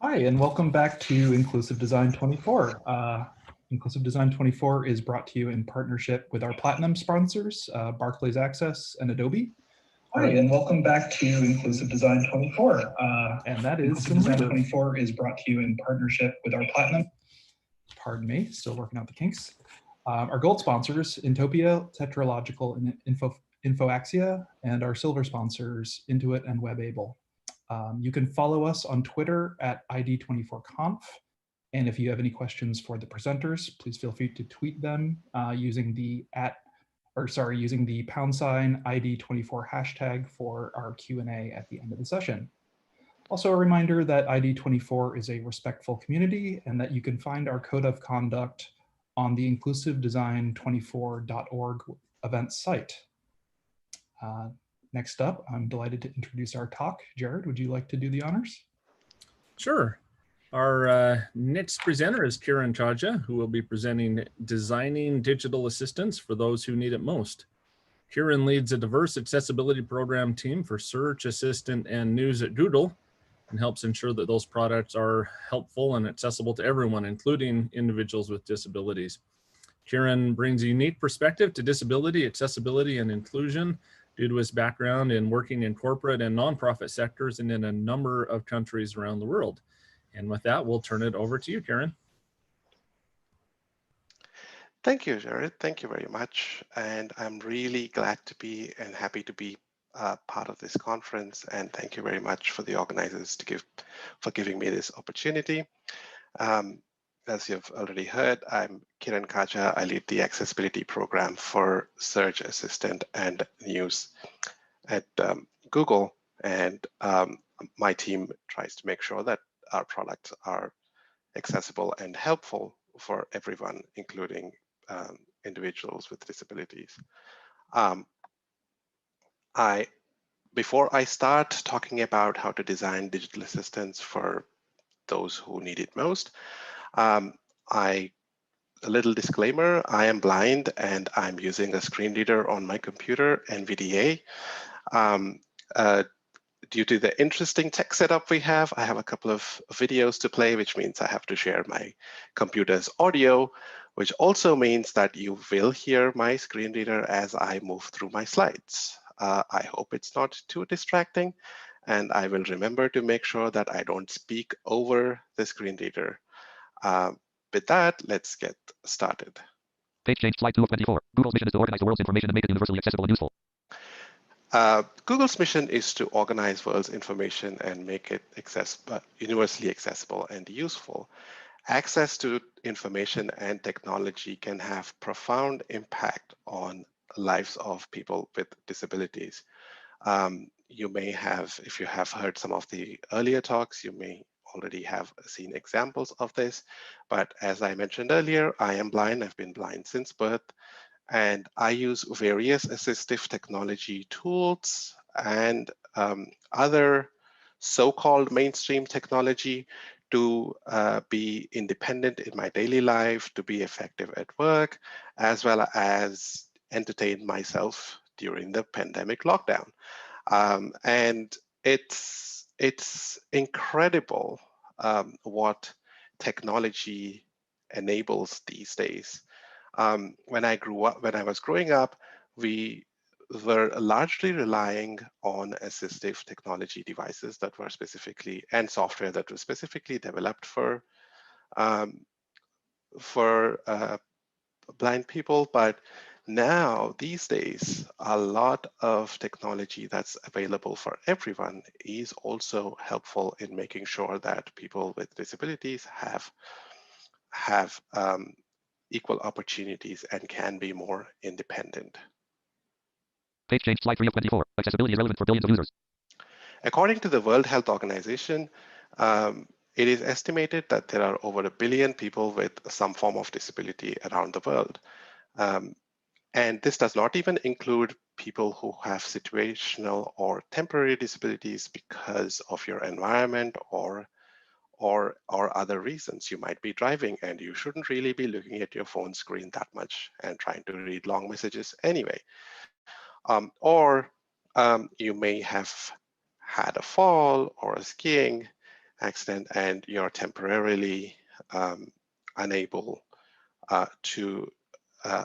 Hi, and welcome back to Inclusive Design 24. Inclusive Design 24 is brought to you in partnership with our platinum sponsors, Barclays Access and Adobe. Hi, and welcome back to Inclusive Design 24. And that is Inclusive Design 24 is brought to you in partnership with our platinum. Pardon me, still working out the kinks. Our gold sponsors, Intopia, Tetralogical, and Infoaxia, and our silver sponsors, Intuit and WebAble. You can follow us on Twitter at ID24Conf. And if you have any questions for the presenters, please feel free to tweet them using the #ID24 hashtag for our Q&A at the end of the session. Also a reminder that ID24 is a respectful community and that you can find our code of conduct on the inclusivedesign24.org events site. Next up, I'm delighted to introduce our talk. Jared, would you like to do the honors? Sure. Our next presenter is Kiran Kaja, who will be presenting Designing Digital Assistants for Those Who Need It Most. Kiran leads a diverse accessibility program team for Search Assistant and News at Google and helps ensure that those products are helpful and accessible to everyone, including individuals with disabilities. Kiran brings a unique perspective to disability, accessibility, and inclusion due to his background in working in corporate and nonprofit sectors and in a number of countries around the world. And with that, we'll turn it over to you, Kiran. Thank you, Jared. Thank you very much. And I'm really glad to be and happy to be part of this conference. And thank you very much for the organizers for giving me this opportunity. As you've already heard, I'm Kiran Kaja. I lead the accessibility program for Search Assistant and News at Google. And my team tries to make sure that our products are accessible and helpful for everyone, including individuals with disabilities. Before I start talking about how to design digital assistants for those who need it most, a little disclaimer, I am blind and I'm using a screen reader on my computer, NVDA. Due to the interesting tech setup we have, I have a couple of videos to play, which means I have to share my computer's audio, which also means that you will hear my screen reader as I move through my slides. I hope it's not too distracting, and I will remember to make sure that I don't speak over the screen reader. With that, let's get started. Page change, slide 2 of 24. Google's mission is to organize the world's information and make it universally accessible and useful. Google's mission is to organize world's information and make it universally accessible and useful. Access to information and technology can have profound impact on lives of people with disabilities. You may have, if you have heard some of the earlier talks, you may already have seen examples of this. But as I mentioned earlier, I am blind. I've been blind since birth. And I use various assistive technology tools and other so-called mainstream technology to be independent in my daily life, to be effective at work, as well as entertain myself during the pandemic lockdown. And it's incredible what technology enables these days. When I was growing up, we were largely relying on assistive technology devices that were specifically, and software that was specifically developed for blind people. But now, these days, a lot of technology that's available for everyone is also helpful in making sure that people with disabilities have equal opportunities and can be more independent. Page change, slide 3 of 24. Accessibility is relevant for billions of users. According to the World Health Organization, it is estimated that there are over 1 billion people with some form of disability around the world. And this does not even include people who have situational or temporary disabilities because of your environment or other reasons. You might be driving and you shouldn't really be looking at your phone screen that much and trying to read long messages anyway. Or you may have had a fall or a skiing accident and you're temporarily unable to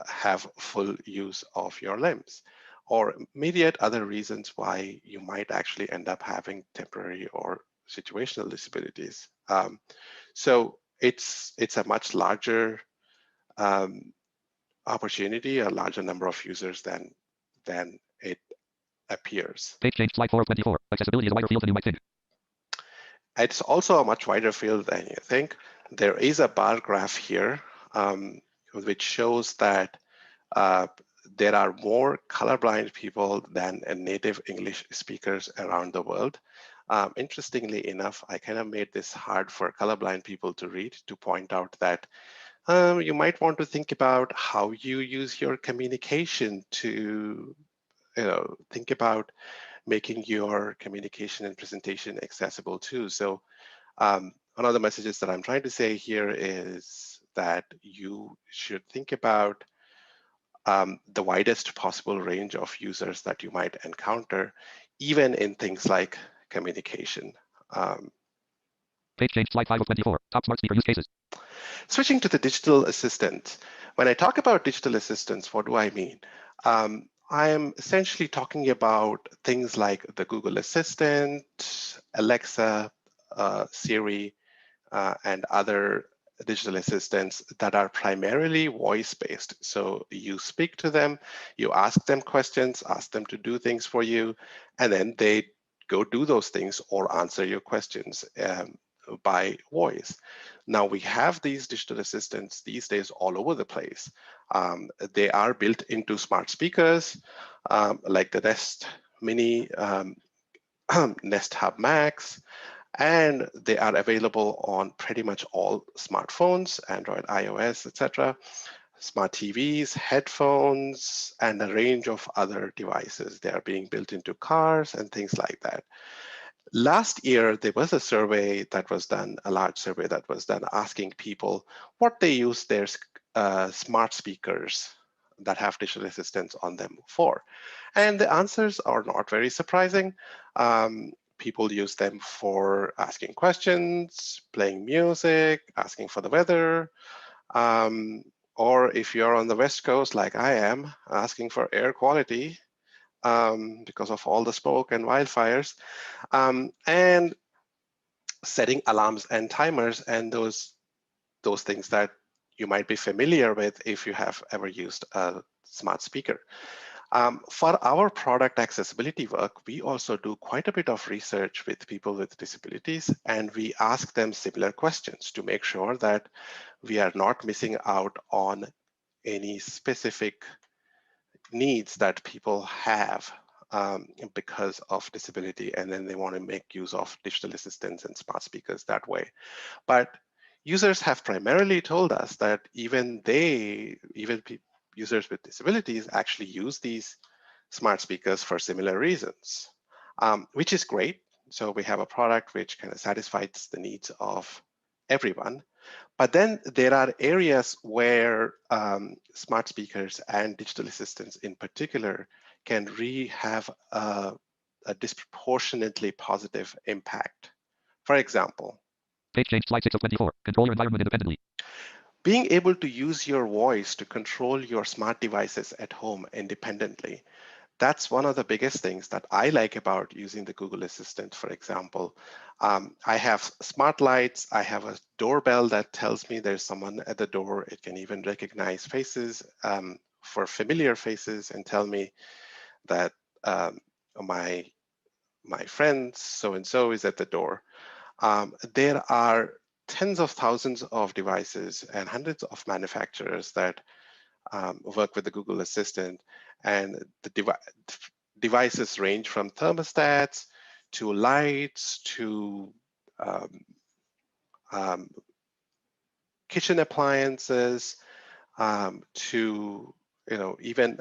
have full use of your limbs, or myriad other reasons why you might actually end up having temporary or situational disabilities. So it's a much larger opportunity, a larger number of users than it appears. Page change slide 4 of 24. Accessibility is a wider field than you might think. It's also a much wider field than you think. There is a bar graph here, which shows that there are more colorblind people than native English speakers around the world. Interestingly enough, I kind of made this hard for colorblind people to read, to point out that you might want to think about how you use your communication to, think about making your communication and presentation accessible too. So one of the messages that I'm trying to say here is that you should think about the widest possible range of users that you might encounter, even in things like communication. Page change slide 5 of 24. Top smart speaker use cases. Switching to the digital assistant. When I talk about digital assistants, what do I mean? I am essentially talking about things like the Google Assistant, Alexa, Siri, and other digital assistants that are primarily voice-based. So you speak to them, you ask them questions, ask them to do things for you, and then they go do those things or answer your questions by voice. Now we have these digital assistants these days all over the place. They are built into smart speakers like the Nest Mini, Nest Hub Max, and they are available on pretty much all smartphones, Android, iOS, etc., smart TVs, headphones, and a range of other devices. They are being built into cars and things like that. Last year, there was a survey that was done, a large survey that was done asking people what they use their smart speakers that have digital assistants on them for. And the answers are not very surprising. People use them for asking questions, playing music, asking for the weather, or if you're on the West Coast like I am, asking for air quality because of all the smoke and wildfires, and setting alarms and timers and those things that you might be familiar with if you have ever used a smart speaker. For our product accessibility work, we also do quite a bit of research with people with disabilities, and we ask them similar questions to make sure that we are not missing out on any specific needs that people have because of disability, and then they want to make use of digital assistants and smart speakers that way. But users have primarily told us that even users with disabilities actually use these smart speakers for similar reasons, which is great. So we have a product which kind of satisfies the needs of everyone. But then there are areas where smart speakers and digital assistants in particular can really have a disproportionately positive impact. For example, Page change slide 6 of 24. Control your environment independently. Being able to use your voice to control your smart devices at home independently. That's one of the biggest things that I like about using the Google Assistant, for example. I have smart lights. I have a doorbell that tells me there's someone at the door. It can even recognize faces for familiar faces and tell me that my friend so-and-so is at the door. There are tens of thousands of devices and hundreds of manufacturers that work with the Google Assistant, and the devices range from thermostats to lights to kitchen appliances to even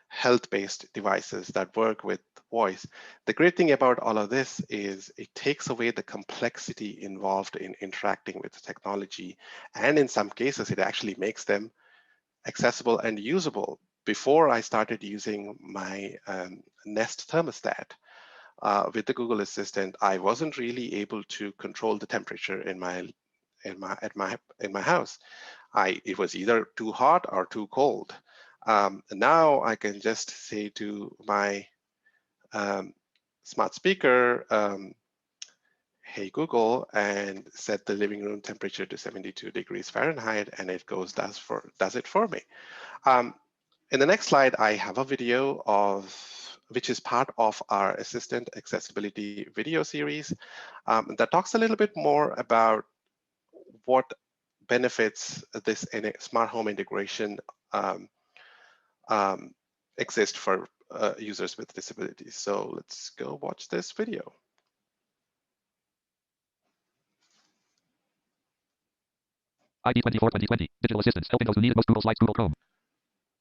health-based devices that work with voice. The great thing about all of this is it takes away the complexity involved in interacting with the technology, and in some cases it actually makes them accessible and usable. Before I started using my Nest thermostat, with the Google Assistant, I wasn't really able to control the temperature in my house. It was either too hot or too cold. Now I can just say to my smart speaker, hey Google, and set the living room temperature to 72 degrees Fahrenheit, and it does it for me. In the next slide, I have a video which is part of our Assistant Accessibility video series that talks a little bit more about what benefits this smart home integration exist for users with disabilities. So let's go watch this video. ID 24 2020. Digital assistants helping those who need it most. Google Slides, Google Chrome.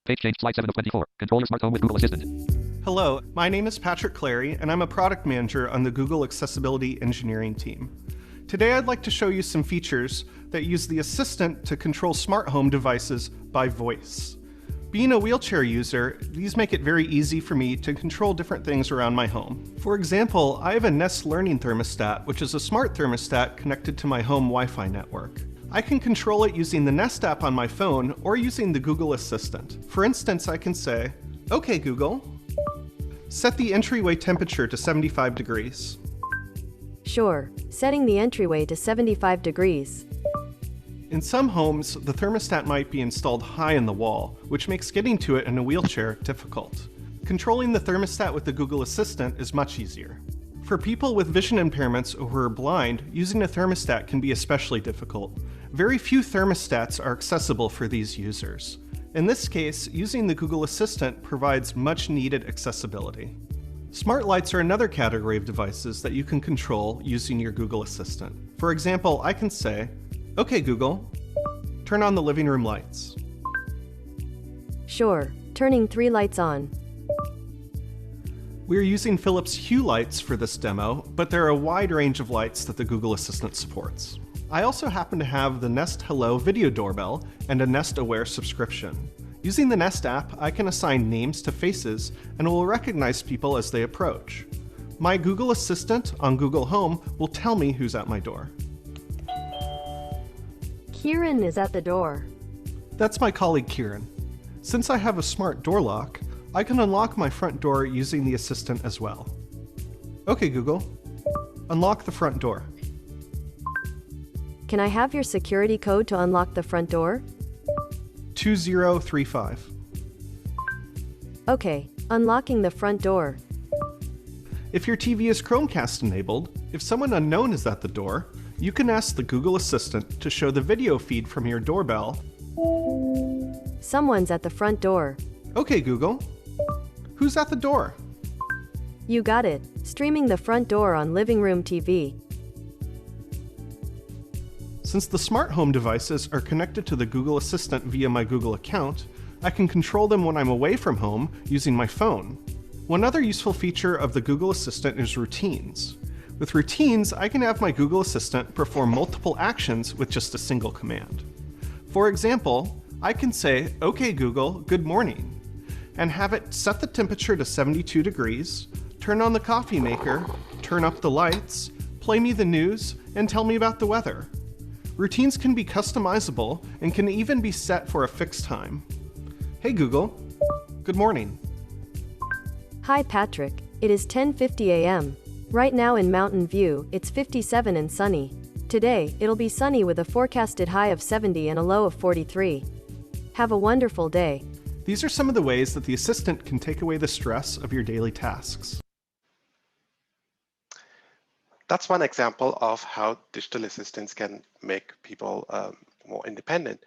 Page change, slide 7 of 24. Control your smart home with Google Assistant. Hello, my name is Patrick Clary, and I'm a product manager on the Google Accessibility Engineering team. Today I'd like to show you some features that use the Assistant to control smart home devices by voice. Being a wheelchair user, these make it very easy for me to control different things around my home. For example, I have a Nest Learning Thermostat, which is a smart thermostat connected to my home Wi-Fi network. I can control it using the Nest app on my phone or using the Google Assistant. For instance, I can say, "Okay Google, set the entryway temperature to 75 degrees. Sure, setting the entryway to 75 degrees. In some homes, the thermostat might be installed high in the wall, which makes getting to it in a wheelchair difficult. Controlling the thermostat with the Google Assistant is much easier. For people with vision impairments or who are blind, using a thermostat can be especially difficult. Very few thermostats are accessible for these users. In this case, using the Google Assistant provides much needed accessibility. Smart lights are another category of devices that you can control using your Google Assistant. For example, I can say, "Okay Google, turn on the living room lights." Sure, turning 3 lights on. We're using Philips Hue lights for this demo, but there are a wide range of lights that the Google Assistant supports. I also happen to have the Nest Hello video doorbell and a Nest Aware subscription. Using the Nest app, I can assign names to faces and it will recognize people as they approach. My Google Assistant on Google Home will tell me who's at my door. Kiran is at the door. That's my colleague Kiran. Since I have a smart door lock, I can unlock my front door using the Assistant as well. Okay Google, unlock the front door. Can I have your security code to unlock the front door? 2035. Okay, unlocking the front door. If your TV is Chromecast enabled, if someone unknown is at the door, you can ask the Google Assistant to show the video feed from your doorbell. Someone's at the front door. Okay Google, who's at the door? You got it, streaming the front door on living room TV. Since the smart home devices are connected to the Google Assistant via my Google account, I can control them when I'm away from home using my phone. One other useful feature of the Google Assistant is routines. With routines, I can have my Google Assistant perform multiple actions with just a single command. For example, I can say, "Okay Google, good morning," and have it set the temperature to 72 degrees, turn on the coffee maker, turn up the lights, play me the news, and tell me about the weather. Routines can be customizable and can even be set for a fixed time. Hey Google, good morning. Hi Patrick, it is 10:50 a.m. Right now in Mountain View, it's 57 and sunny. Today, it'll be sunny with a forecasted high of 70 and a low of 43. Have a wonderful day. These are some of the ways that the Assistant can take away the stress of your daily tasks. That's one example of how digital assistants can make people more independent.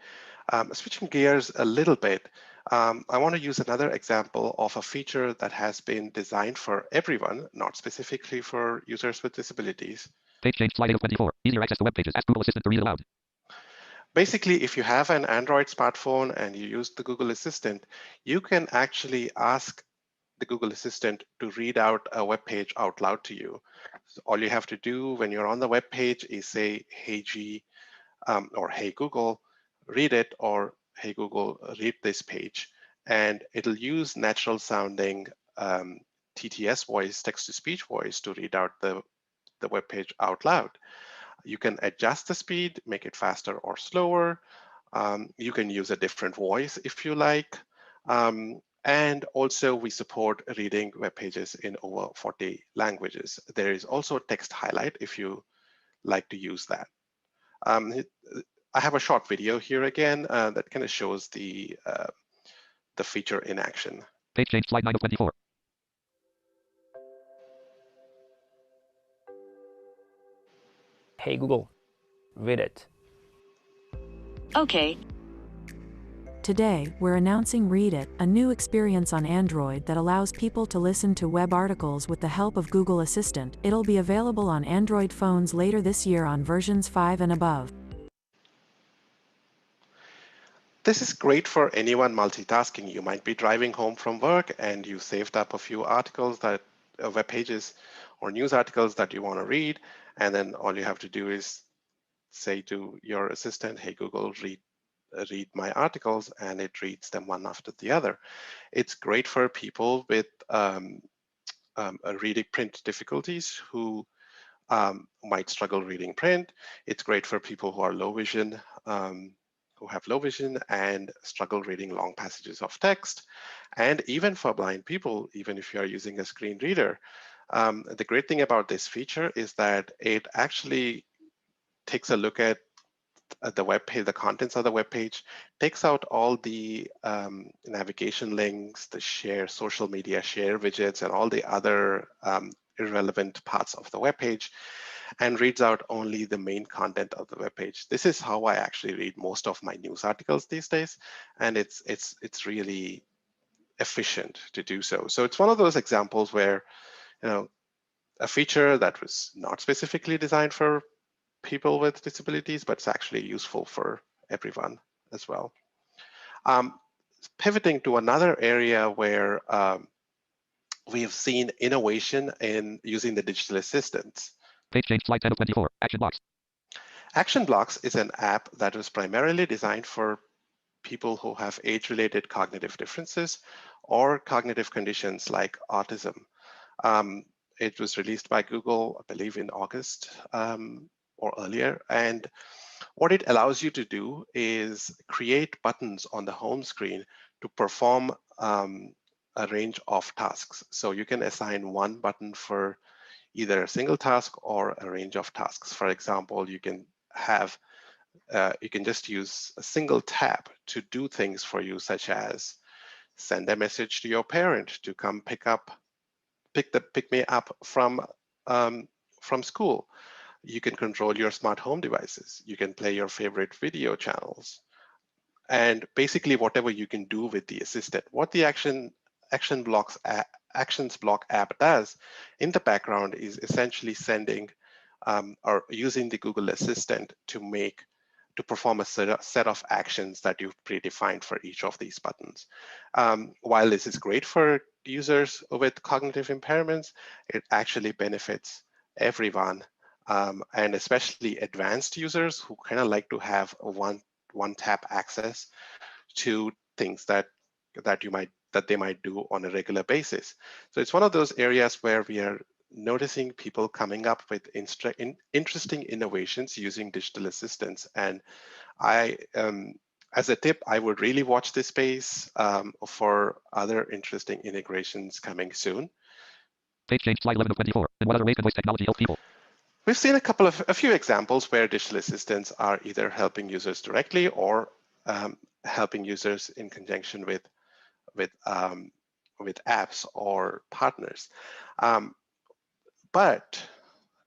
Switching gears a little bit, I want to use another example of a feature that has been designed for everyone, not specifically for users with disabilities. Page change, slide 8 of 24. Easier access to web pages. Ask Google Assistant to read aloud. Basically, if you have an Android smartphone and you use the Google Assistant, you can actually ask the Google Assistant to read out a web page out loud to you. So all you have to do when you're on the web page is say, "Hey G," or "Hey Google, read it," or "Hey Google, read this page." And it'll use natural sounding TTS voice, text-to-speech voice, to read out the web page out loud. You can adjust the speed, make it faster or slower. You can use a different voice if you like. And also we support reading web pages in over 40 languages. There is also text highlight if you like to use that. I have a short video here again that kind of shows the feature in action. Page change slide 9 of 24. Hey Google, read it. Okay. Today, we're announcing Read It, a new experience on Android that allows people to listen to web articles with the help of Google Assistant. It'll be available on Android phones later this year on versions 5 and above. This is great for anyone multitasking. You might be driving home from work and you saved up a few articles that web pages or news articles that you want to read, and then all you have to do is say to your assistant, hey Google, read my articles, and it reads them one after the other. It's great for people with reading print difficulties who might struggle reading print. It's great for people who are low vision, who have low vision and struggle reading long passages of text, and even for blind people, even if you are using a screen reader. The great thing about this feature is that it actually takes a look at the web page, the contents of the web page, takes out all the navigation links, the social media share widgets, and all the other irrelevant parts of the web page, and reads out only the main content of the web page. This is how I actually read most of my news articles these days, and it's really efficient to do so. So it's one of those examples where, a feature that was not specifically designed for people with disabilities, but it's actually useful for everyone as well. Pivoting to another area where we have seen innovation in using the digital assistants. Page change slide 10 of 24. Action blocks. Action Blocks is an app that was primarily designed for people who have age-related cognitive differences or cognitive conditions like autism. It was released by Google, I believe, in August or earlier. And what it allows you to do is create buttons on the home screen to perform a range of tasks. So you can assign one button for either a single task or a range of tasks. For example, you can have, you can just use a single tap to do things for you, such as send a message to your parent to come pick me up from school. You can control your smart home devices. You can play your favorite video channels, and basically whatever you can do with the assistant. What the Actions Block app does in the background is essentially sending or using the Google Assistant to perform a set of actions that you've predefined for each of these buttons. While this is great for users with cognitive impairments, it actually benefits everyone, and especially advanced users who kind of like to have a one-tap access to things that they might do on a regular basis. So it's one of those areas where we are noticing people coming up with interesting innovations using digital assistants. And as a tip, I would really watch this space for other interesting integrations coming soon. Page change slide 11 of 24. And what other ways can voice technology help people? We've seen a few examples where digital assistants are either helping users directly or helping users in conjunction with apps or partners. But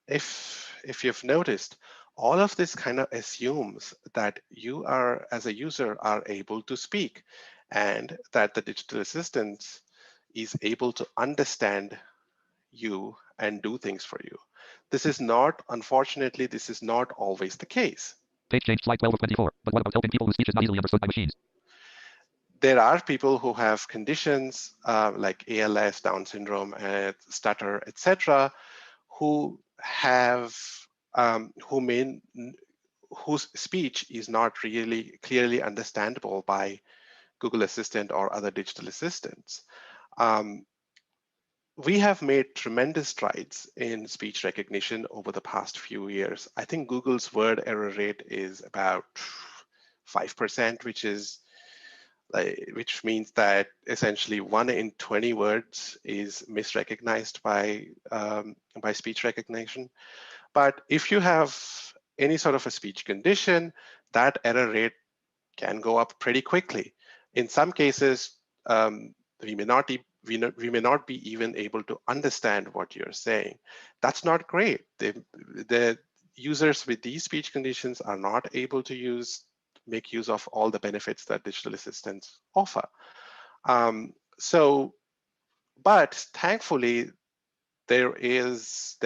if you've noticed, all of this kind of assumes that you are, as a user, are able to speak, and that the digital assistant is able to understand you and do things for you. This is not, unfortunately, this is not always the case. Page change slide 12 of 24. But what about helping people whose speech is not easily understood by machines? There are people who have conditions like ALS, Down syndrome, stutter, etc., who have whose speech is not really clearly understandable by Google Assistant or other digital assistants. we have made tremendous strides in speech recognition over the past few years. I think Google's word error rate is about 5%, which means that essentially 1 in 20 words is misrecognized by speech recognition. But if you have any sort of a speech condition, that error rate can go up pretty quickly. In some cases, we may not be even able to understand what you're saying. That's not great. The users with these speech conditions are not able to make use of all the benefits that digital assistants offer. But thankfully, there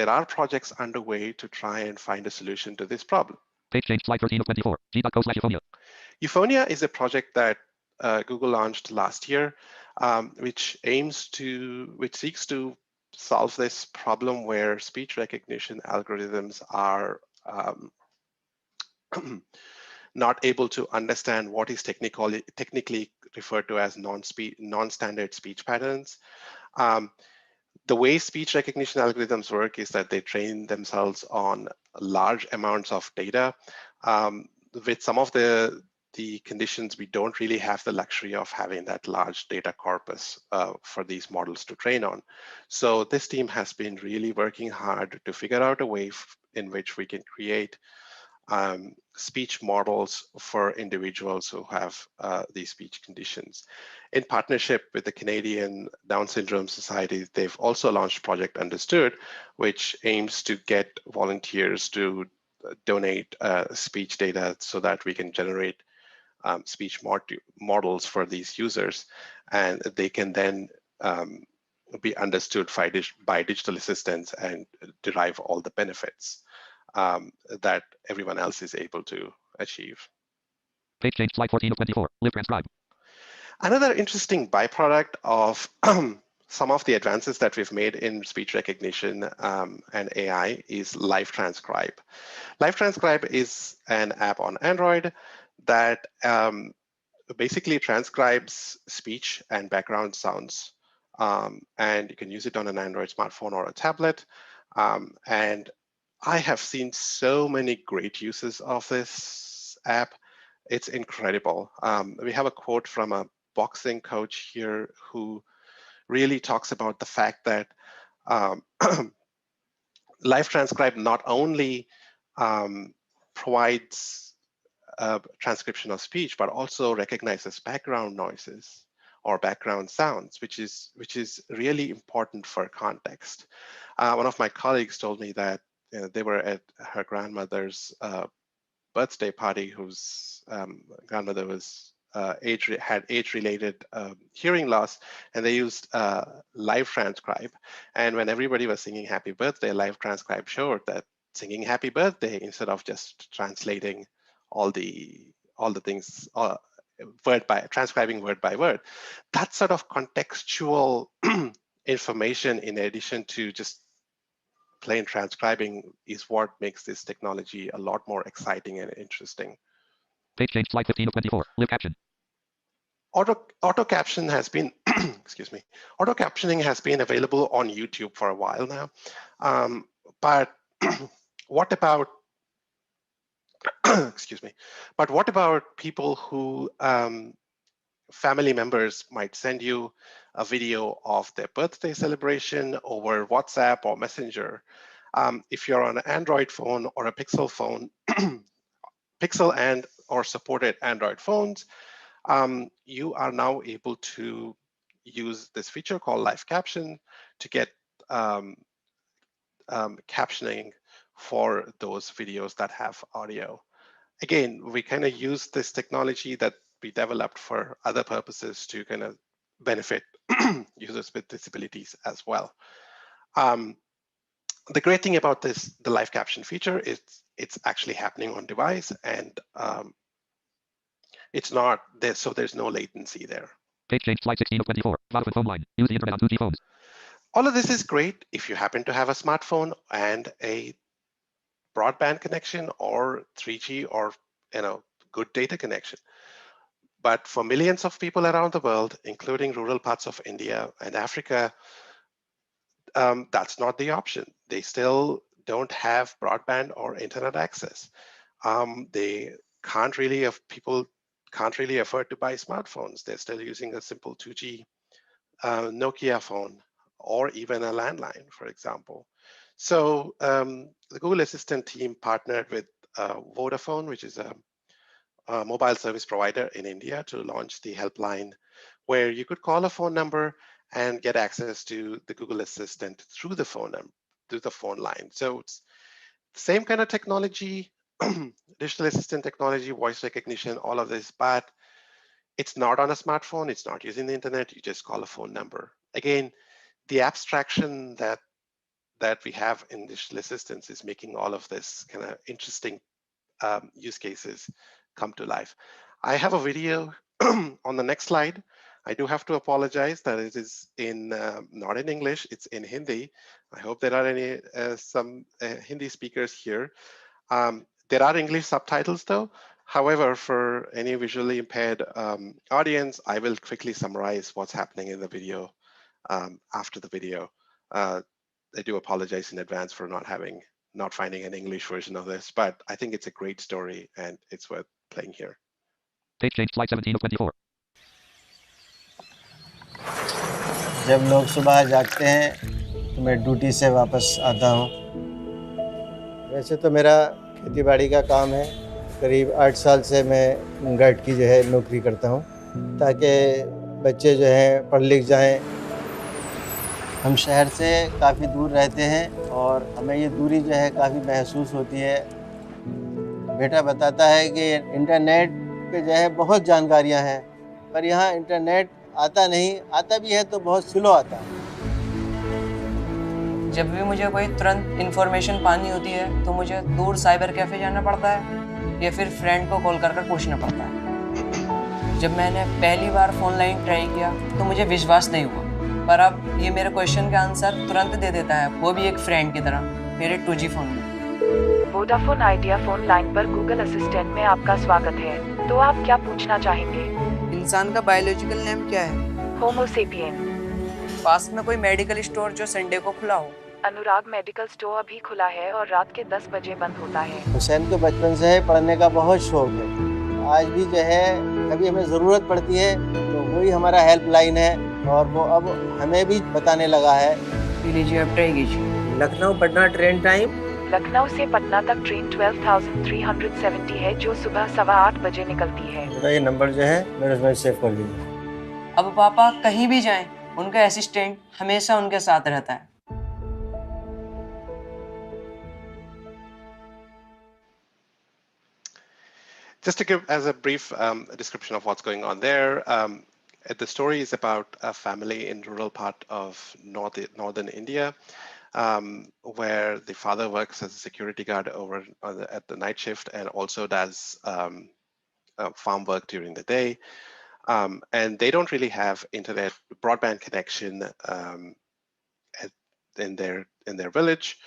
are projects underway to try and find a solution to this problem. Page change slide 13 of 24. G.co/Euphonia. Euphonia is a project that Google launched last year, which seeks to solve this problem where speech recognition algorithms are not able to understand what is technically referred to as non-standard speech patterns. The way speech recognition algorithms work is that they train themselves on large amounts of data. With some of the conditions, we don't really have the luxury of having that large data corpus for these models to train on. So this team has been really working hard to figure out a way in which we can create speech models for individuals who have these speech conditions. In partnership with the Canadian Down Syndrome Society, they've also launched Project Understood, which aims to get volunteers to donate speech data so that we can generate speech models for these users, and they can then be understood by digital assistants and derive all the benefits that everyone else is able to achieve. Page change slide 14 of 24. Live transcribe. Another interesting byproduct of some of the advances that we've made in speech recognition and AI is Live Transcribe. Live Transcribe is an app on Android that basically transcribes speech and background sounds. And you can use it on an Android smartphone or a tablet. And I have seen so many great uses of this app. It's incredible. We have a quote from a boxing coach here who really talks about the fact that Live Transcribe not only provides transcription of speech, but also recognizes background noises or background sounds, which is really important for context. One of my colleagues told me that they were at her grandmother's birthday party, whose grandmother was had age-related hearing loss, and they used Live Transcribe. And when everybody was singing "Happy Birthday," Live Transcribe showed that singing "Happy Birthday" instead of just translating all the things transcribing word by word. That sort of contextual information, in addition to just plain transcribing, is what makes this technology a lot more exciting and interesting. Page change slide 15 of 24. Live caption. Auto caption has been, excuse me, auto captioning has been available on YouTube for a while now. But what about, excuse me, but what about people who, family members might send you a video of their birthday celebration over WhatsApp or Messenger? If you're on an Android phone or a Pixel phone, Pixel and or supported Android phones, you are now able to use this feature called Live Caption to get captioning for those videos that have audio. Again, we kind of use this technology that we developed for other purposes to kind of benefit users with disabilities as well. The great thing about the live caption feature is it's actually happening on device, and it's not there, so there's no latency there. Page change slide 16 of 24. Vodafone phone line. Use the internet on 2G phones. All of this is great if you happen to have a smartphone and a broadband connection or 3G or good data connection. But for millions of people around the world, including rural parts of India and Africa, that's not the option. They still don't have broadband or internet access. They can't really, people can't really afford to buy smartphones. They're still using a simple 2G Nokia phone or even a landline, for example. So the Google Assistant team partnered with Vodafone, which is a mobile service provider in India, to launch the helpline where you could call a phone number and get access to the Google Assistant through the phone line. So it's the same kind of technology, digital assistant technology, voice recognition, all of this, but it's not on a smartphone. It's not using the internet. You just call a phone number. Again, the abstraction that we have in digital assistants is making all of this kind of interesting use cases come to life. I have a video on the next slide. I do have to apologize that it is in not in English, it's in Hindi. I hope there are any some Hindi speakers here. There are English subtitles though. However, for any visually impaired audience, I will quickly summarize what's happening in the video after the video. I do apologize in advance for not finding an English version of this, but I think it's a great story and it's worth playing here. Page change, slide 17 of 24. जब लोग सुबह जागते हैं तो मैं duty से वापस आता हूँ। वैसे तो मेरा खेतीबाड़ी का काम है। करीब 8 साल से मैं गार्ड की जो है नौकरी करता हूँ ताकि बच्चे जो हैं पढ़ लिख जाएं। हम शहर से काफ़ी दूर रहते हैं और हमें ये दूरी जो है काफ़ी महसूस होती है। बेटा बताता है कि इंटरनेट पे जो है बहुत जानकारियाँ हैं, पर यहाँ इंटरनेट आता नहीं, आता भी है तो बहुत स्लो आता है। जब भी मुझे कोई तुरंत इन्फॉर्मेशन पानी होती है तो मुझे दूर साइबर कैफ़े जाना पड़ता है या फिर फ्रेंड को कॉल कर पूछना पड़ता है। जब मैंने पहली बार फ़ोन लाइन ट्राई किया तो मुझे विश्वास नहीं हुआ, पर अब ये मेरे क्वेश्चन का आंसर तुरंत दे देता है, वो भी एक फ्रेंड की तरह मेरे 2G फ़ोन में। वोडाफोन आइडिया फ़ोन लाइन पर गूगल असिस्टेंट में आपका स्वागत है। तो आप क्या पूछना चाहेंगे? इंसान का बायोलॉजिकल नेम क्या है? होमो सेपियन। पास में कोई मेडिकल स्टोर जो संडे को खुला हो? अनुराग मेडिकल स्टोर अभी खुला है और रात के 10 बजे बंद होता है। हुसैन को बचपन से पढ़ने का बहुत शौक है। आज भी जो है कभी हमें ज़रूरत पड़ती है तो वही हमारा हेल्पलाइन है और वो अब हमें भी बताने लगा है। लीजिए आप ट्राई कीजिए। Lucknow Patna train time. लखनऊ से पटना तक ट्रेन 12,370 है जो सुबह 8:15 बजे निकलती है। बेटा ये नंबर जो है मेरे में सेव कर लीजिए। अब पापा कहीं भी जाएं, उनका असिस्टेंट हमेशा उनके साथ रहता है। Just to give as a brief description of what's going on there, the story is about a family in rural part of northern India, where the father works as a security guard over at the night shift and also does farm work during the day. And they don't really have internet broadband connection in their village,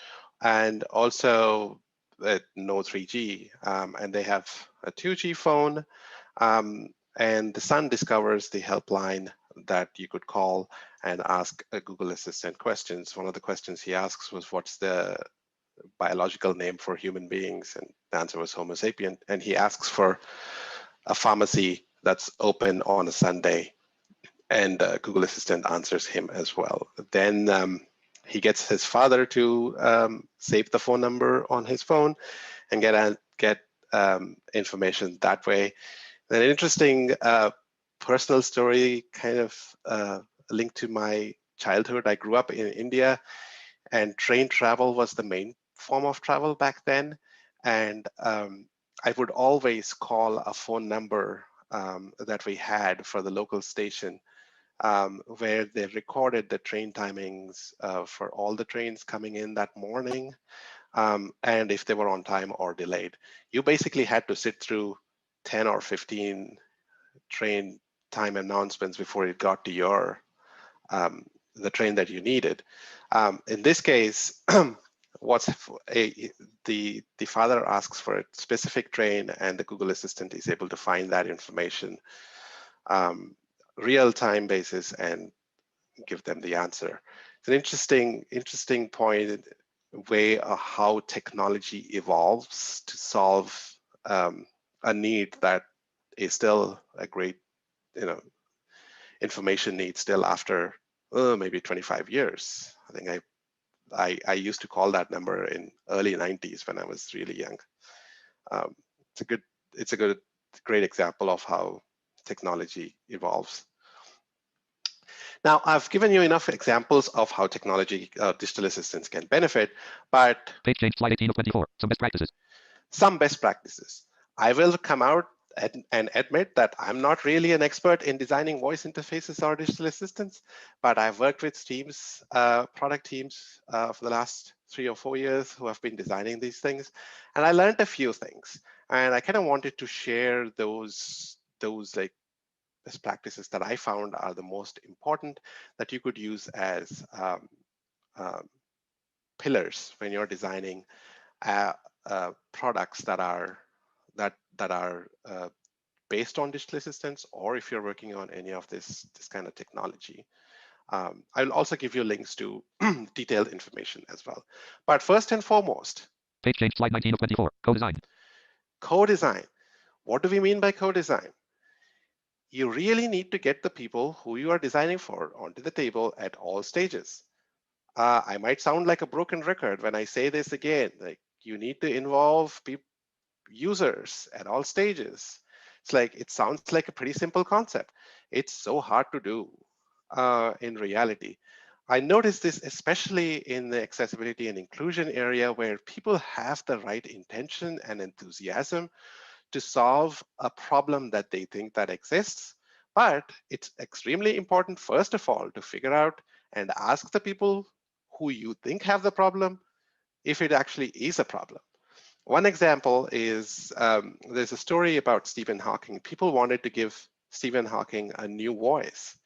and also no 3G, and they have a 2G phone. And the son discovers the helpline that you could call and ask a Google Assistant questions. One of the questions he asks was, what's the biological name for human beings? And the answer was Homo sapien. And he asks for a pharmacy that's open on a Sunday. And Google Assistant answers him as well. Then he gets his father to save the phone number on his phone and get information that way. An interesting personal story, kind of linked to my childhood. I grew up in India, and train travel was the main form of travel back then. And I would always call a phone number that we had for the local station, where they recorded the train timings for all the trains coming in that morning, and if they were on time or delayed. You basically had to sit through 10 or 15 train time announcements before it got to your the train that you needed. In this case, the father asks for a specific train, and the Google Assistant is able to find that information real-time basis and give them the answer. an interesting point, way of how technology evolves to solve a need that is still a great, information need still after maybe 25 years. I think I used to call that number in early 90s when I was really young. It's a great example of how technology evolves. Now, I've given you enough examples of how technology, digital assistants can benefit, but Page change, slide 18 of 24. Some best practices. Some best practices. I will come out and admit that I'm not really an expert in designing voice interfaces or digital assistants, but I've worked with teams, product teams for the last 3 or 4 years who have been designing these things. And I learned a few things. And I kind of wanted to share those like best practices that I found are the most important that you could use as pillars when you're designing products that are based on digital assistants, or if you're working on any of this kind of technology. I'll also give you links to detailed information as well. But first and foremost, page change, slide 19 of 24. Co-design. Co-design. What do we mean by co-design? You really need to get the people who you are designing for onto the table at all stages. I might sound like a broken record when I say this again. Like, you need to involve users at all stages. It sounds like a pretty simple concept. It's so hard to do in reality. I noticed this especially in the accessibility and inclusion area, where people have the right intention and enthusiasm to solve a problem that they think that exists. But it's extremely important, first of all, to figure out and ask the people who you think have the problem if it actually is a problem. One example is there's a story about Stephen Hawking. People wanted to give Stephen Hawking a new voice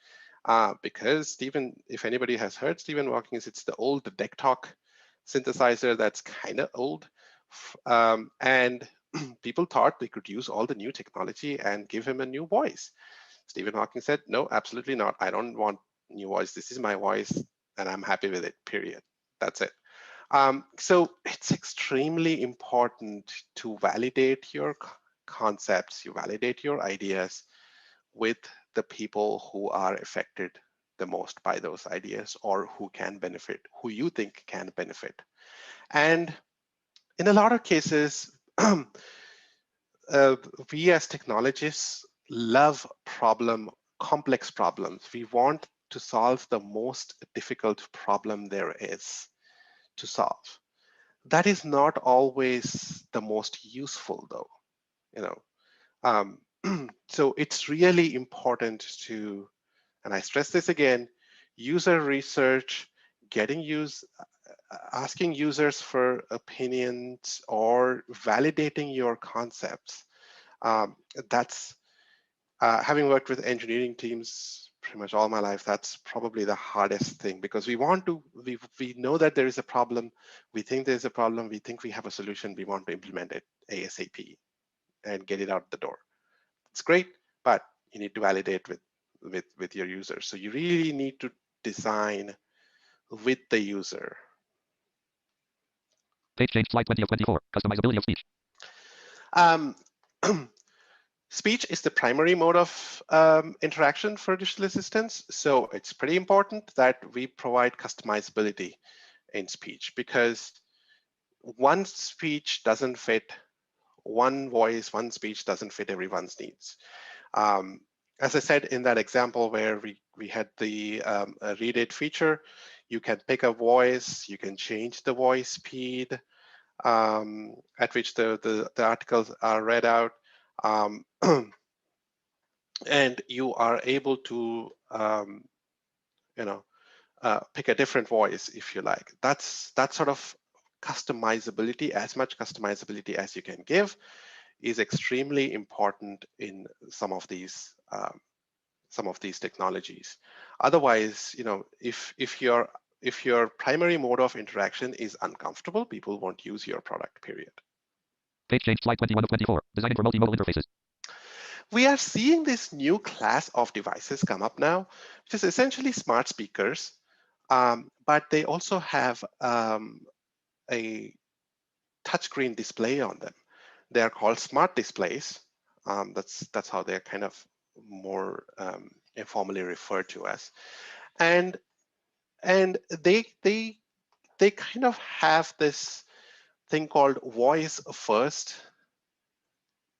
because Stephen, if anybody has heard Stephen Hawking, it's the old Dectalk synthesizer that's kind of old. And people thought they could use all the new technology and give him a new voice. Stephen Hawking said, no, absolutely not. I don't want new voice. This is my voice and I'm happy with it, period. That's it. So it's extremely important to validate your concepts, you validate your ideas with the people who are affected the most by those ideas, or who can benefit, who you think can benefit. And in a lot of cases, we as technologists love complex problems. We want to solve the most difficult problem there is to solve. That is not always the most useful, though. So it's really important to, and I stress this again, user research, asking users for opinions or validating your concepts. That's having worked with engineering teams pretty much all my life, that's probably the hardest thing, because we know that there is a problem, we think there's a problem, we think we have a solution, we want to implement it ASAP and get it out the door. It's great, but you need to validate with your users. So you really need to design with the user. Page change, slide 20 of 24. Customizability of speech. Speech is the primary mode of interaction for digital assistants. So it's pretty important that we provide customizability in speech, because one speech doesn't fit, one voice, one speech doesn't fit everyone's needs. As I said in that example where we had the read it feature, you can pick a voice, you can change the voice speed at which the articles are read out. And you are able to pick a different voice if you like. That's sort of customizability, as much customizability as you can give, is extremely important in some of these technologies. Otherwise, if your primary mode of interaction is uncomfortable, people won't use your product, period. Page change, slide 21 of 24. Designing for multimodal interfaces. We are seeing this new class of devices come up now, which is essentially smart speakers but they also have a touchscreen display on them. They are called smart displays. That's how they're kind of more informally referred to as, and they kind of have this thing called voice first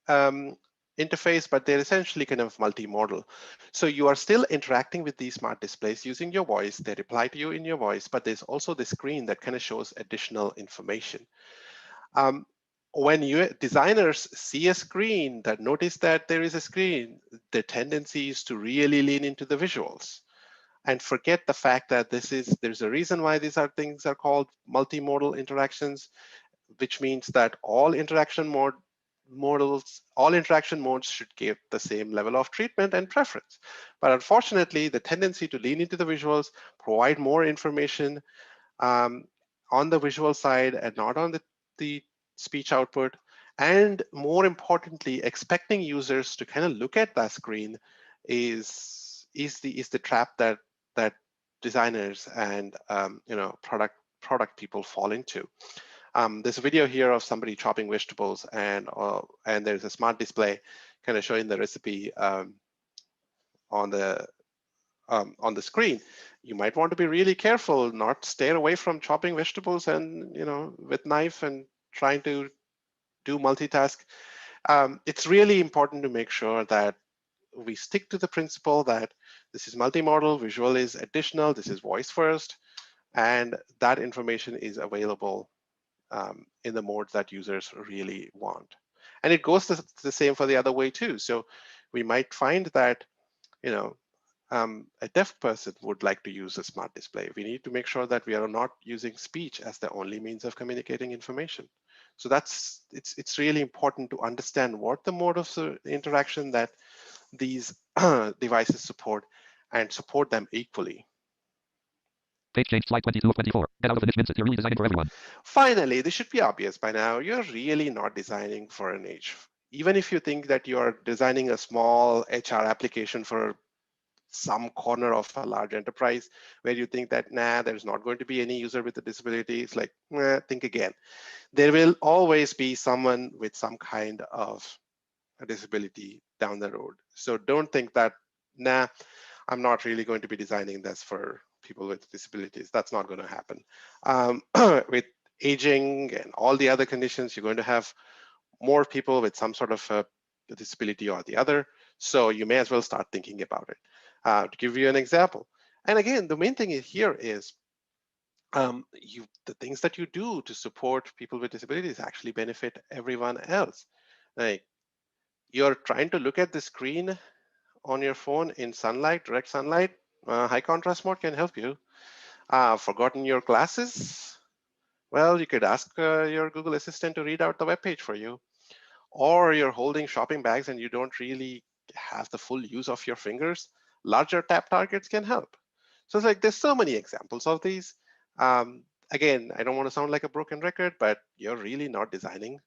interface, but they're essentially kind of multimodal. So you are still interacting with these smart displays using your voice. They reply to you in your voice, but there's also the screen that kind of shows additional information. When you designers see a screen, that notice that there is a screen, the tendency is to really lean into the visuals and forget the fact that there's a reason why these things are called multimodal interactions, which means that all interaction modes should give the same level of treatment and preference. But unfortunately, the tendency to lean into the visuals, provide more information on the visual side and not on the speech output, and more importantly, expecting users to kind of look at that screen is the trap that designers and product people fall into. There's a video here of somebody chopping vegetables, and there's a smart display kind of showing the recipe on the screen. You might want to be really careful, not stare away from chopping vegetables and with knife and trying to do multitask. It's really important to make sure that we stick to the principle that this is multimodal, visual is additional, this is voice first, and that information is available in the modes that users really want. And it goes the same for the other way too. So we might find that a deaf person would like to use a smart display. We need to make sure that we are not using speech as the only means of communicating information. So it's really important to understand what the mode of interaction that these devices support, and support them equally. Page change slide 22 of 24. Get out of the niche mince. You're really designing for everyone. Finally, this should be obvious by now. You're really not designing for a niche. Even if you think that you are designing a small HR application for some corner of a large enterprise where you think that, nah, there's not going to be any user with a disability, it's like, think again. There will always be someone with some kind of a disability down the road. So don't think that, nah, I'm not really going to be designing this for people with disabilities. That's not going to happen. With aging and all the other conditions, you're going to have more people with some sort of a disability or the other. So you may as well start thinking about it. To give you an example, and again, the main thing here is the things that you do to support people with disabilities actually benefit everyone else. Like, you're trying to look at the screen on your phone in sunlight, direct sunlight, high contrast mode can help you. Forgotten your glasses? Well, you could ask your Google Assistant to read out the web page for you. Or you're holding shopping bags and you don't really have the full use of your fingers. Larger tap targets can help. So it's like there's so many examples of these. Again, I don't want to sound like a broken record, but you're really not designing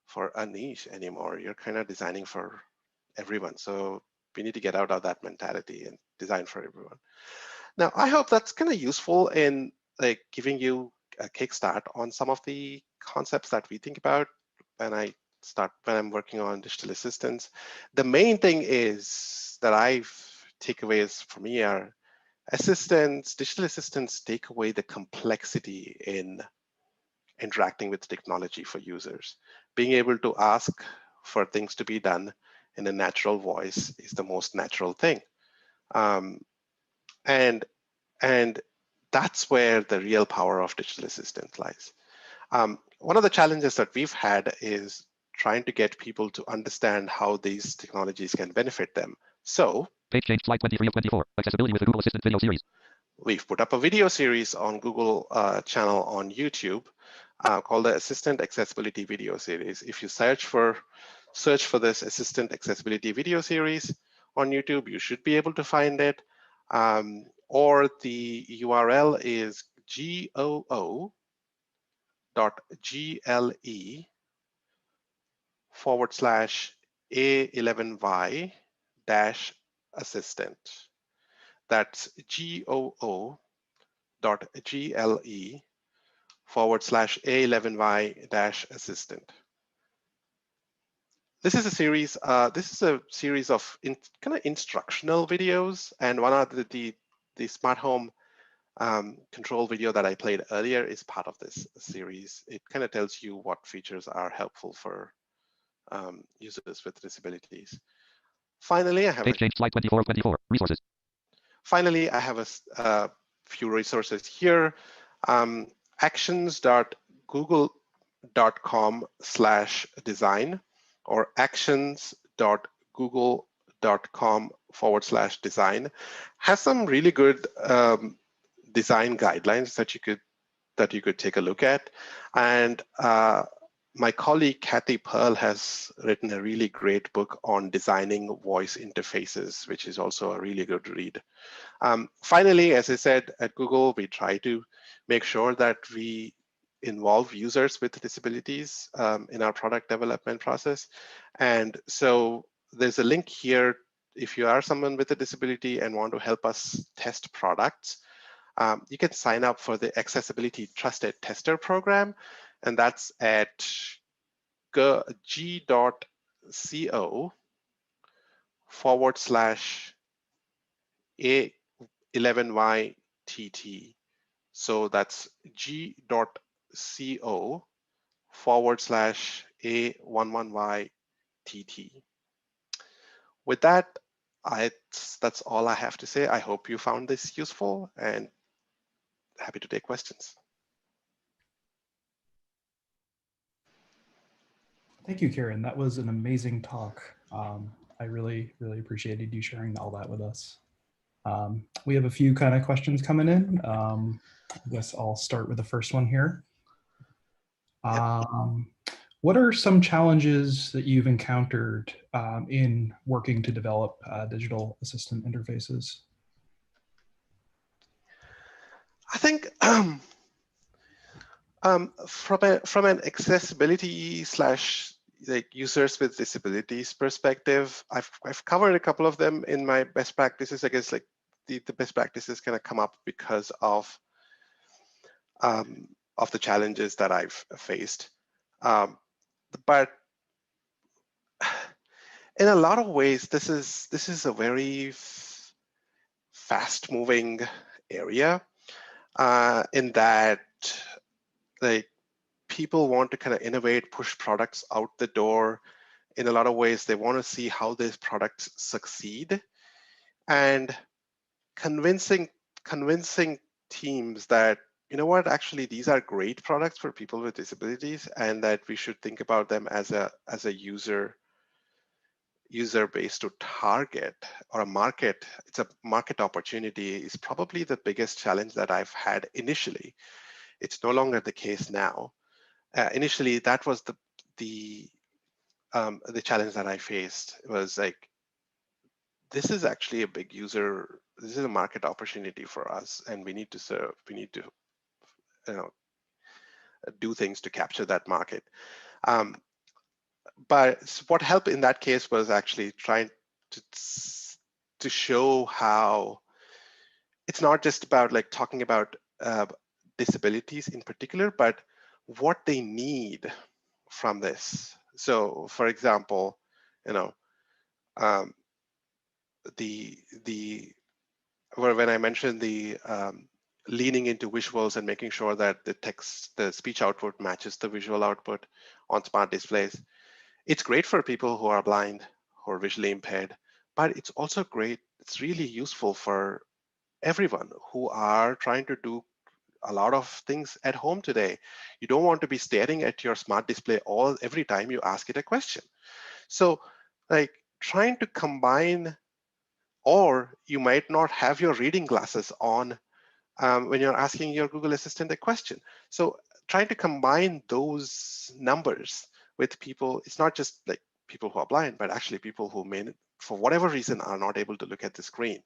for a niche anymore. You're kind of designing for everyone. So we need to get out of that mentality and design for everyone. Now, I hope that's kind of useful in like giving you a kickstart on some of the concepts that we think about when I'm working on digital assistants. The main thing is that takeaways for me are digital assistants take away the complexity in interacting with technology for users. Being able to ask for things to be done in a natural voice is the most natural thing. And that's where the real power of digital assistant lies. One of the challenges that we've had is trying to get people to understand how these technologies can benefit them. So, page change slide 23 of 24. Accessibility with the Google Assistant video series. We've put up a video series on Google channel on YouTube called the Assistant Accessibility Video Series. If you search for this Assistant Accessibility Video Series on YouTube, you should be able to find it. Or the URL is goo.gle/A11y-assistant. That's goo.gle/A11y google.gle/a11y-assistant. This is a series. Of kind of instructional videos, and one of the smart home control video that I played earlier is part of this series. It kind of tells you what features are helpful for users with disabilities. Finally, I have Page change, slide 24 of 24, resources. Finally, I have a few resources here. Actions.google.com/design or actions.google.com/design has some really good design guidelines that you could take a look at. And my colleague Kathy Pearl has written a really great book on designing voice interfaces, which is also a really good read. Finally, as I said, at Google, we try to make sure that we involve users with disabilities in our product development process. And so there's a link here. If you are someone with a disability and want to help us test products, you can sign up for the Accessibility Trusted Tester program, and that's at g.co/A11ytt. So that's g.co/A11ytt. With that, that's all I have to say. I hope you found this useful and happy to take questions. Thank you, Kiran. That was an amazing talk. I really, really appreciated you sharing all that with us. We have a few kind of questions coming in. I guess I'll start with the first one here. What are some challenges that you've encountered in working to develop digital assistant interfaces? I think from an accessibility / like users with disabilities perspective, I've covered a couple of them in my best practices. I guess like the best practices kind of come up because of the challenges that I've faced. But in a lot of ways, this is a very fast-moving area in that like people want to kind of innovate, push products out the door. In a lot of ways, they want to see how these products succeed, and convincing teams that, you know what, actually these are great products for people with disabilities, and that we should think about them as a user base to target, or a market. It's a market opportunity is probably the biggest challenge that I've had initially. It's no longer the case now. Initially, that was the challenge that I faced. It was like, this is actually a big user. This is a market opportunity for us, and we need to serve. We need to, do things to capture that market. But what helped in that case was actually trying to show how it's not just about like talking about disabilities in particular, but what they need from this. So, for example, when I mentioned the leaning into visuals and making sure that the speech output matches the visual output on smart displays, it's great for people who are blind, who are visually impaired, but it's also great. It's really useful for everyone who are trying to do a lot of things at home today. You don't want to be staring at your smart display every time you ask it a question. So like trying to combine, or you might not have your reading glasses on when you're asking your Google Assistant a question. So trying to combine those numbers with people, it's not just like people who are blind, but actually people who may, for whatever reason, are not able to look at the screen.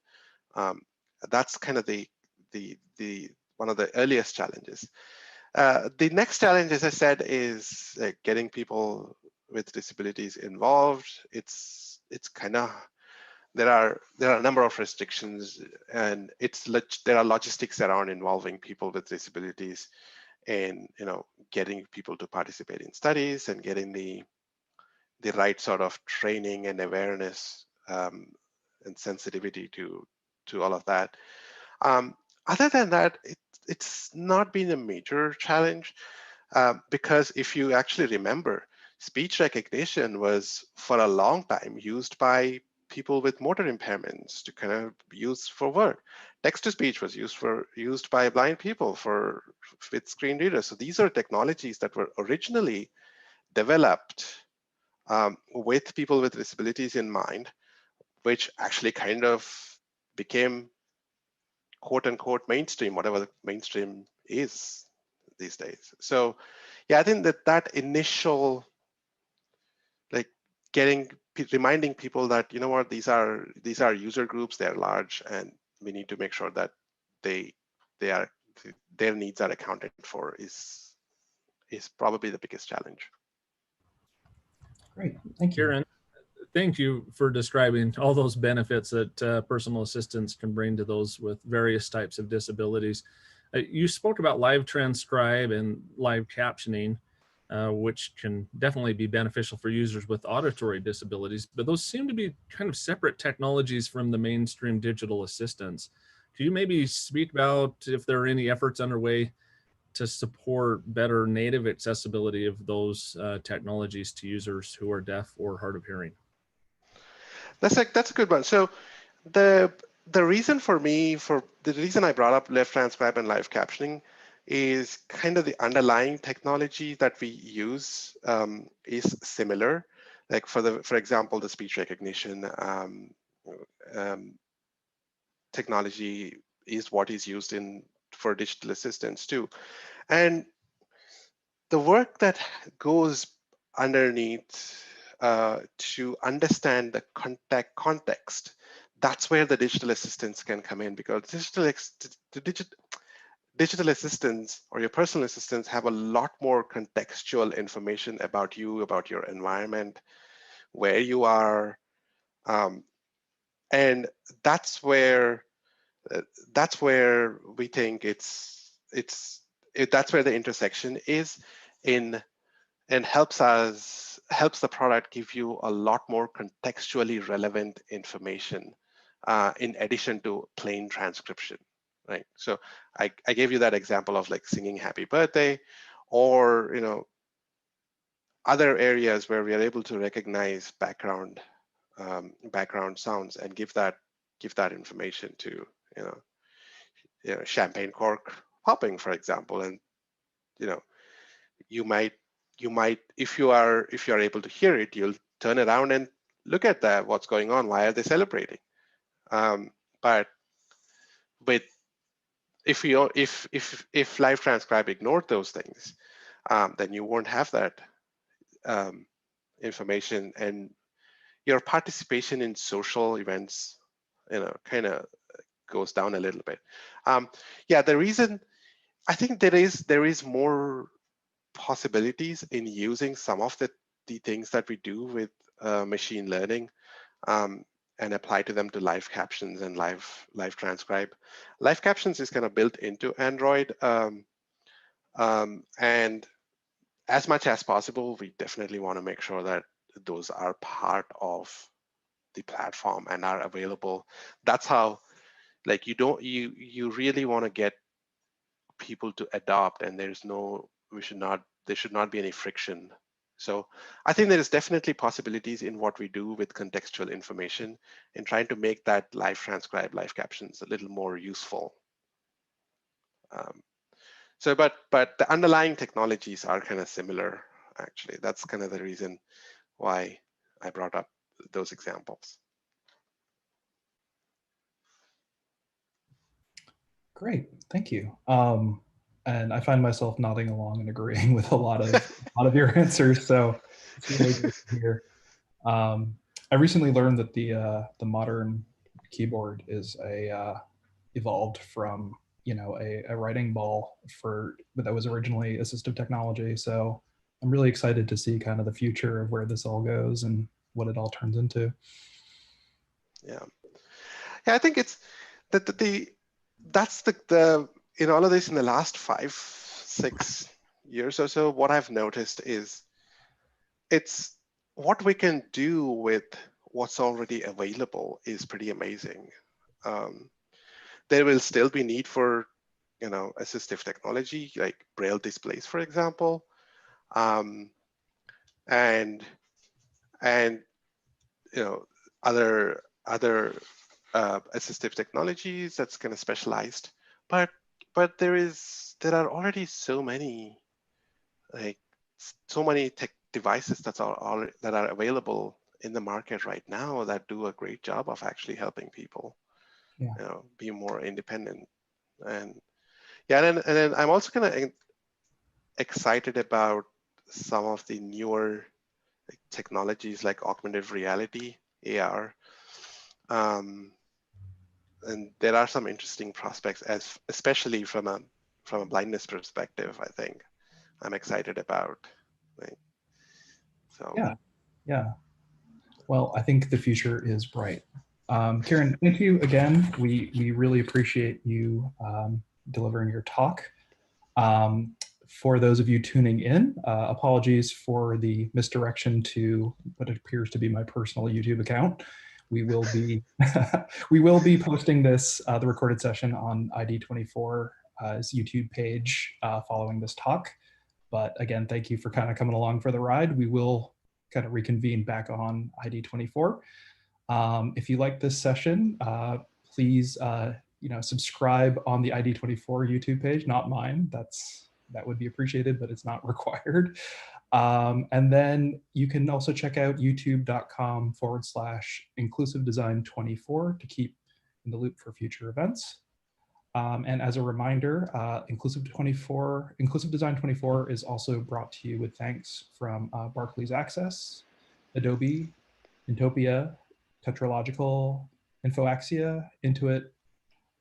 That's kind of the one of the earliest challenges. The next challenge, as I said, is getting people with disabilities involved. It's kind of there are a number of restrictions, and there are logistics around involving people with disabilities and getting people to participate in studies and getting the right sort of training and awareness and sensitivity to all of that. Other than that, it's not been a major challenge because if you actually remember, speech recognition was for a long time used by people with motor impairments to kind of use for work. Text-to-speech was used by blind people with screen readers. So these are technologies that were originally developed with people with disabilities in mind, which actually kind of became quote unquote mainstream, whatever the mainstream is these days. So yeah, I think that initial, like reminding people that, you know what, these are user groups, they're large, and we need to make sure that their needs are accounted for is probably the biggest challenge. Great, thank you. Kiran, thank you for describing all those benefits that personal assistants can bring to those with various types of disabilities. You spoke about live transcribe and live captioning, which can definitely be beneficial for users with auditory disabilities, but those seem to be kind of separate technologies from the mainstream digital assistants. Could you maybe speak about if there are any efforts underway to support better native accessibility of those technologies to users who are deaf or hard of hearing? That's a good one. So the reason I brought up live transcribe and live captioning is kind of the underlying technology that we use is similar. Like for example, the speech recognition technology is what is used for digital assistants too. And the work that goes underneath to understand the context, that's where the digital assistants can come in, because digital assistants or your personal assistants have a lot more contextual information about you, about your environment, where you are, and that's where we think that's where the intersection is and helps the product give you a lot more contextually relevant information in addition to plain transcription, right? So I gave you that example of like singing happy birthday, or other areas where we are able to recognize background sounds and give that information to champagne cork popping, for example. And you might if you are able to hear it, you'll turn around and look at that, what's going on, why are they celebrating? But if live transcribe ignored those things, then you won't have that information, and your participation in social events kind of goes down a little bit. Yeah, the reason I think there is more possibilities in using some of the things that we do with machine learning and apply to them to live captions and live transcribe. Live captions is kind of built into Android, and as much as possible, we definitely want to make sure that those are part of the platform and are available. That's how, like, you really want to get people to adopt, and there should not be any friction. So I think there is definitely possibilities in what we do with contextual information and trying to make that live transcribe, live captions a little more useful. But the underlying technologies are kind of similar, actually. That's kind of the reason why I brought up those examples. Great, thank you. And I find myself nodding along and agreeing with a lot of your answers. So it's really good to hear. I recently learned that the modern keyboard is evolved from a writing ball that was originally assistive technology. So I'm really excited to see kind of the future of where this all goes and what it all turns into. Yeah. Yeah, I think it's that that's the in all of this in the last 5-6 years or so, what I've noticed is it's what we can do with what's already available is pretty amazing. There will still be need for, assistive technology like braille displays, for example, and other assistive technologies that's kind of specialized. But there are already so many tech devices that are available in the market right now that do a great job of actually helping people be more independent. And then I'm also kind of excited about some of the newer technologies like augmented reality, AR. And there are some interesting prospects, especially from a blindness perspective. I think I'm excited about. So yeah. Well, I think the future is bright. Kiran, thank you again. We really appreciate you delivering your talk. For those of you tuning in, apologies for the misdirection to what appears to be my personal YouTube account. We will be posting this the recorded session on ID24's YouTube page following this talk. But again, thank you for kind of coming along for the ride. We will kind of reconvene back on ID24. If you like this session, please subscribe on the ID24 YouTube page, not mine. That would be appreciated, but it's not required. And then you can also check out youtube.com/inclusivedesign24 to keep in the loop for future events. And as a reminder, Inclusive Design 24 is also brought to you with thanks from Barclays Access, Adobe, Intopia, Tetralogical, Infoaxia, Intuit,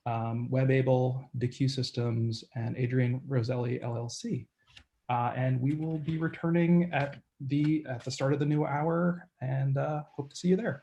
WebAble, DeQ Systems, and Adrian Roselli LLC. And we will be returning at the start of the new hour, and hope to see you there.